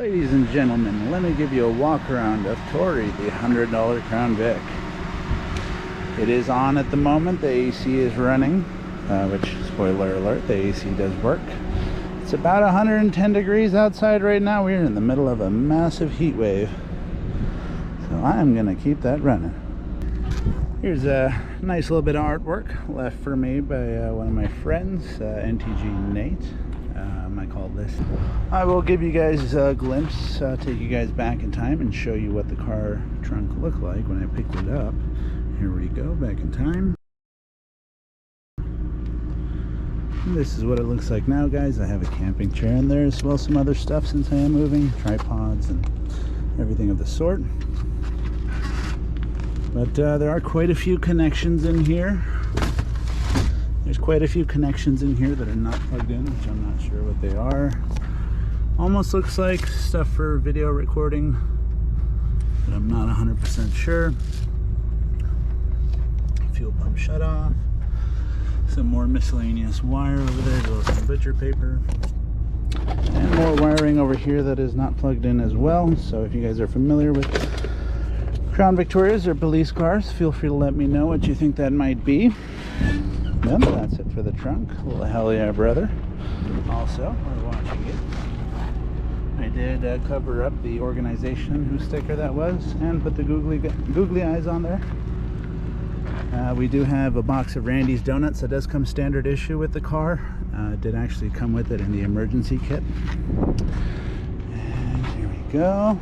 Ladies and gentlemen, let me give you a walk around of Tory, the $100 Crown Vic. It is on at the moment. The AC is running, which, spoiler alert, the AC does work. It's about 110 degrees outside right now. We're in the middle of a massive heat wave, so I'm gonna keep that running. Here's a nice little bit of artwork left for me by one of my friends, NTG Nate. I call this. I will give you guys a glimpse, take you guys back in time and show you what the car trunk looked like when I picked it up. Here we go, back in time. And this is what it looks like now, guys. I have a camping chair in there as well as some other stuff since I am moving, tripods and everything of the sort. But there are quite a few connections in here. There's quite a few connections in here that are not plugged in, which I'm not sure what they are. Almost looks like stuff for video recording, but I'm not 100% sure. Fuel pump shut off. Some more miscellaneous wire over there, as well as some butcher paper. And more wiring over here that is not plugged in as well. So if you guys are familiar with Crown Victorias or police cars, feel free to let me know what you think that might be. Yep, that's it for the trunk. Well, hell yeah, brother. Also, while watching it, I did cover up the organization whose sticker that was and put the googly eyes on there. We do have a box of Randy's donuts that does come standard issue with the car. It did actually come with it in the emergency kit. And here we go.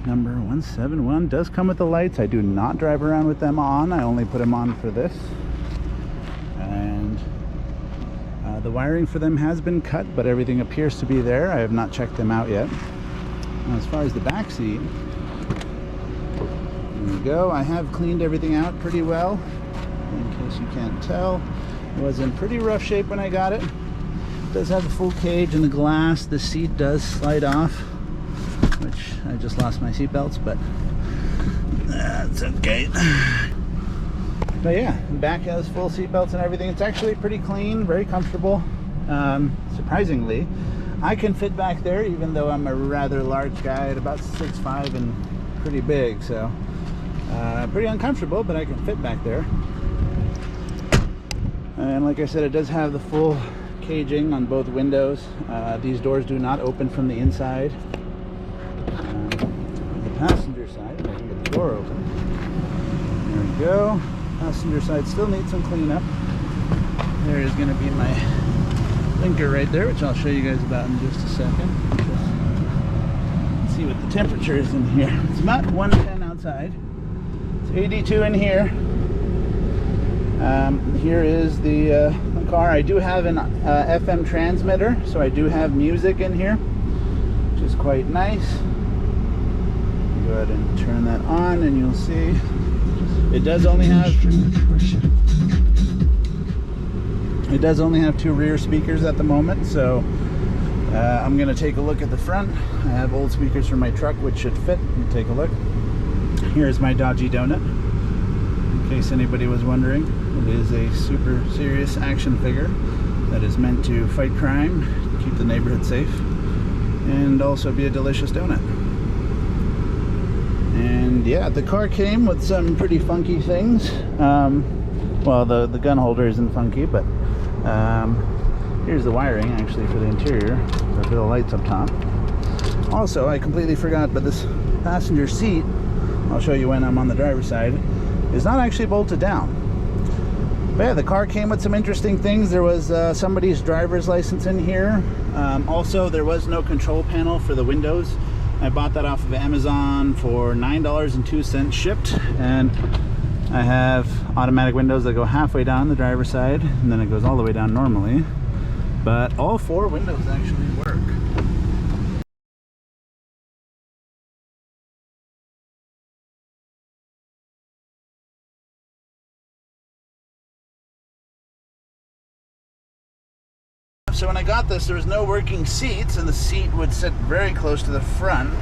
Number 171 does come with the lights. I do not drive around with them on. I only put them on for this. And the wiring for them has been cut, but everything appears to be there. I have not checked them out yet. Now, as far as the back seat, there we go. I have cleaned everything out pretty well. In case you can't tell, it was in pretty rough shape when I got it. It does have a full cage and the glass. The seat does slide off, which I just lost my seat belts, but that's okay. But yeah, the back has full seat belts and everything. It's actually pretty clean, very comfortable. Surprisingly, I can fit back there, even though I'm a rather large guy at about 6'5" and pretty big. So pretty uncomfortable, but I can fit back there. And like I said, it does have the full caging on both windows. These doors do not open from the inside. The passenger side, if I can get the door open. There we go. Passenger side still needs some cleanup. There is going to be my blinker right there, which I'll show you guys about in just a second. Let's see what the temperature is in here. It's about 110 outside. It's 82 in here. Here is the car. I do have an FM transmitter, so I do have music in here, which is quite nice. Go ahead and turn that on and you'll see it does only have two rear speakers at the moment. So I'm gonna take a look at the front. I have old speakers from my truck which should fit. Take a look. Here's my dodgy donut, in case anybody was wondering. It is a super serious action figure that is meant to fight crime, keep the neighborhood safe, and also be a delicious donut. And yeah, the car came with some pretty funky things. Well, the gun holder isn't funky, but here's the wiring actually for the interior, for the lights up top. Also, I completely forgot, but this passenger seat, I'll show you when I'm on the driver's side, is not actually bolted down. But yeah, the car came with some interesting things. There was somebody's driver's license in here. Also, there was no control panel for the windows. I bought that off of Amazon for $9.02 shipped, and I have automatic windows that go halfway down the driver's side, and then it goes all the way down normally. But all four windows actually work. So when I got this, there was no working seats, and the seat would sit very close to the front.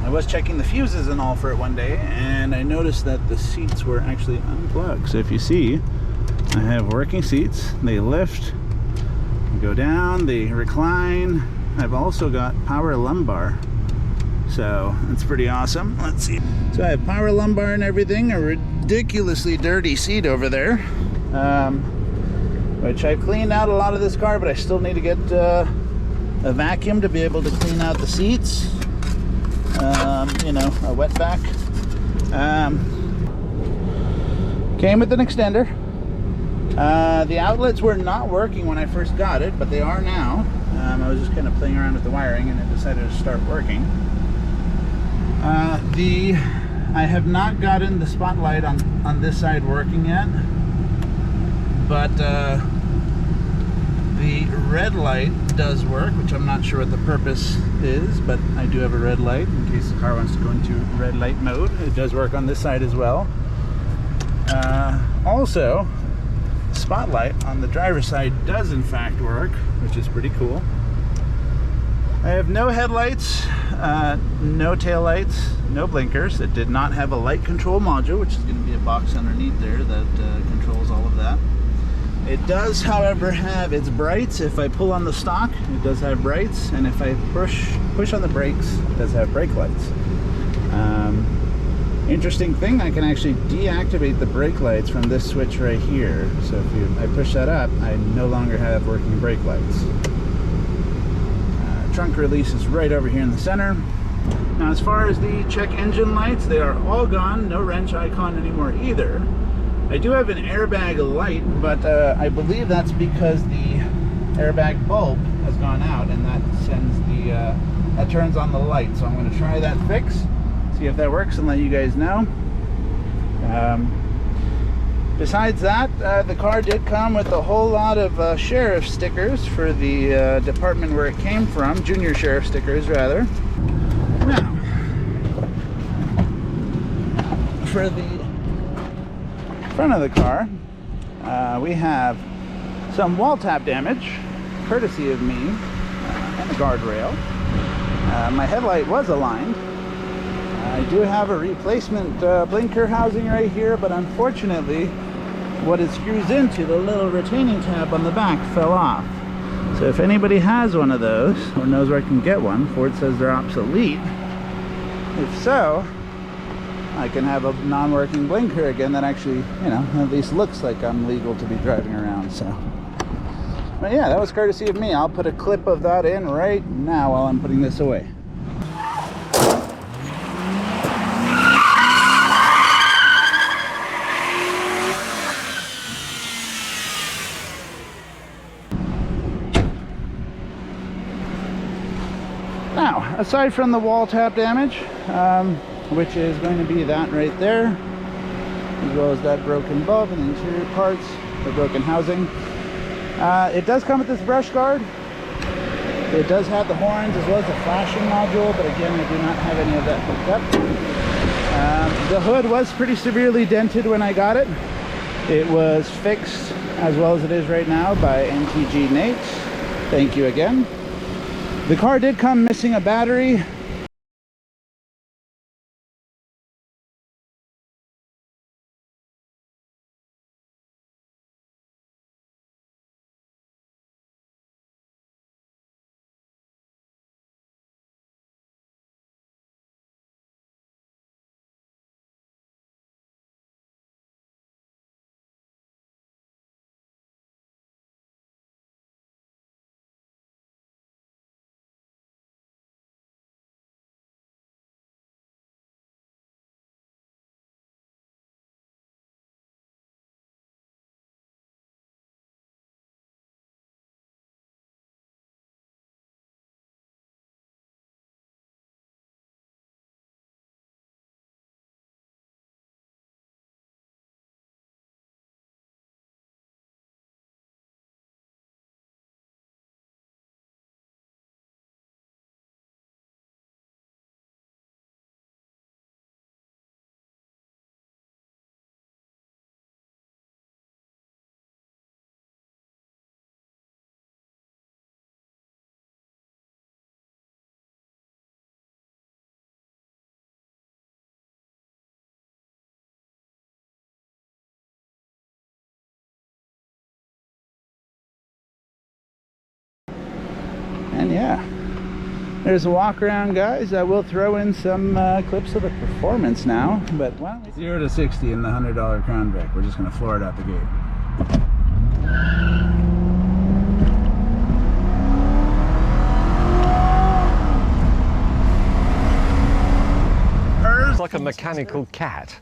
I was checking the fuses and all for it one day, and I noticed that the seats were actually unplugged. So if you see, I have working seats. They lift, go down, they recline, I've also got power lumbar. So that's pretty awesome. Let's see. So I have power lumbar and everything, a ridiculously dirty seat over there. Which I've cleaned out a lot of this car, but I still need to get a vacuum to be able to clean out the seats. You know, a wet vac. Came with an extender. The outlets were not working when I first got it, but they are now. I was just kind of playing around with the wiring and it decided to start working. I have not gotten the spotlight on this side working yet, but the red light does work, which I'm not sure what the purpose is, but I do have a red light in case the car wants to go into red light mode. It does work on this side as well. Also, spotlight on the driver's side does in fact work, which is pretty cool. I have no headlights, no tail lights, no blinkers. It did not have a light control module, which is going to be a box underneath there that controls all of that. It does, however, have its brights. If I pull on the stock, it does have brights, and if I push on the brakes, it does have brake lights. Interesting thing, I can actually deactivate the brake lights from this switch right here. So if I push that up, I no longer have working brake lights. Trunk release is right over here in the center. Now, as far as the check engine lights, they are all gone. No wrench icon anymore either. I do have an airbag light, but I believe that's because the airbag bulb has gone out, and that sends that turns on the light. So I'm going to try that fix, see if that works, and let you guys know. Besides that, the car did come with a whole lot of sheriff stickers for the department where it came from, junior sheriff stickers rather. Now, for the front of the car, we have some wall tap damage, courtesy of me, and a guardrail. My headlight was aligned. I do have a replacement blinker housing right here, but unfortunately what it screws into, the little retaining tab on the back, fell off. So if anybody has one of those or knows where I can get one, Ford says they're obsolete. If so, I can have a non-working blinker again that actually, you know, at least looks like I'm legal to be driving around. So, but yeah, that was courtesy of me. I'll put a clip of that in right now while I'm putting this away. Now, aside from the wall tap damage, which is going to be that right there, as well as that broken bulb and the interior parts, the broken housing. It does come with this brush guard. It does have the horns as well as the flashing module, but again, I do not have any of that hooked up. The hood was pretty severely dented when I got it. It was fixed, as well as it is right now, by NTG Nate. Thank you again. The car did come missing a battery. There's a walk around, guys. I will throw in some clips of the performance now, but well, 0 to 60 in the $100 Crown Vic. We're just going to floor it out the gate. It's like a mechanical cat.